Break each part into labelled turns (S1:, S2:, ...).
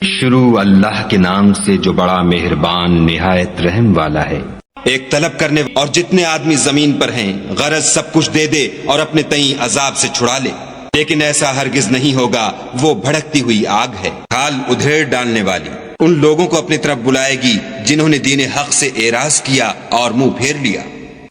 S1: شروع اللہ کے نام سے جو بڑا مہربان نہایت رحم والا ہے۔
S2: ایک طلب کرنے اور جتنے آدمی زمین پر ہیں غرض سب کچھ دے دے اور اپنے تئیں عذاب سے چھڑا لے، لیکن ایسا ہرگز نہیں ہوگا، وہ بھڑکتی ہوئی آگ ہے، حال ادھیڑ ڈالنے والی۔ ان لوگوں کو اپنی طرف بلائے گی جنہوں نے دین حق سے اعراض کیا اور منہ پھیر لیا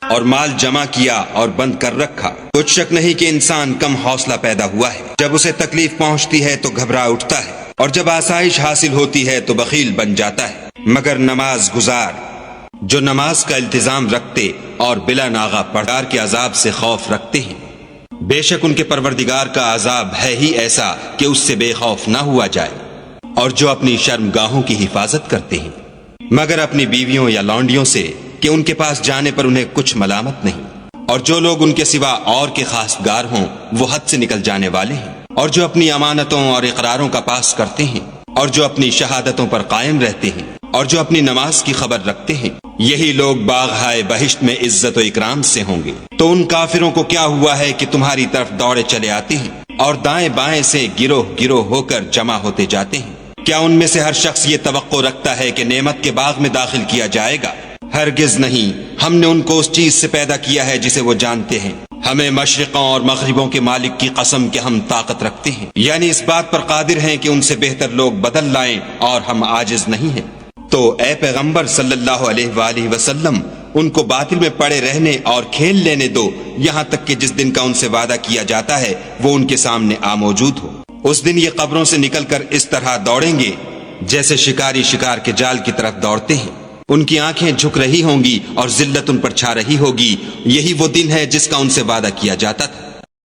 S2: اور مال جمع کیا اور بند کر رکھا۔ کچھ شک نہیں کہ انسان کم حوصلہ پیدا ہوا ہے، جب اسے تکلیف پہنچتی ہے تو گھبرا اٹھتا ہے، اور جب آسائش حاصل ہوتی ہے تو بخیل بن جاتا ہے۔ مگر نماز گزار جو نماز کا التزام رکھتے اور بلا ناغہ پردگار کے عذاب سے خوف رکھتے ہیں، بے شک ان کے پروردگار کا عذاب ہے ہی ایسا کہ اس سے بے خوف نہ ہوا جائے۔ اور جو اپنی شرمگاہوں کی حفاظت کرتے ہیں مگر اپنی بیویوں یا لونڈیوں سے کہ ان کے پاس جانے پر انہیں کچھ ملامت نہیں، اور جو لوگ ان کے سوا اور کے خاصگار ہوں وہ حد سے نکل جانے والے ہیں، اور جو اپنی امانتوں اور اقراروں کا پاس کرتے ہیں، اور جو اپنی شہادتوں پر قائم رہتے ہیں، اور جو اپنی نماز کی خبر رکھتے ہیں، یہی لوگ باغہائے بہشت میں عزت و اکرام سے ہوں گے۔ تو ان کافروں کو کیا ہوا ہے کہ تمہاری طرف دوڑے چلے آتے ہیں اور دائیں بائیں سے گروہ گروہ ہو کر جمع ہوتے جاتے ہیں؟ کیا ان میں سے ہر شخص یہ توقع رکھتا ہے کہ نعمت کے باغ میں داخل کیا جائے گا؟ ہرگز نہیں، ہم نے ان کو اس چیز سے پیدا کیا ہے جسے وہ جانتے ہیں۔ ہمیں مشرقوں اور مغربوں کے مالک کی قسم کہ ہم طاقت رکھتے ہیں، یعنی اس بات پر قادر ہیں کہ ان سے بہتر لوگ بدل لائیں، اور ہم عاجز نہیں ہیں۔ تو اے پیغمبر صلی اللہ علیہ وآلہ وسلم، ان کو باطل میں پڑے رہنے اور کھیل لینے دو، یہاں تک کہ جس دن کا ان سے وعدہ کیا جاتا ہے وہ ان کے سامنے موجود ہو۔ اس دن یہ قبروں سے نکل کر اس طرح دوڑیں گے جیسے شکاری شکار کے جال کی طرف دوڑتے ہیں۔ ان کی آنکھیں جھک رہی ہوں گی اور ذلت ان پر چھا رہی ہوگی، یہی وہ دن ہے جس کا ان سے وعدہ کیا جاتا تھا۔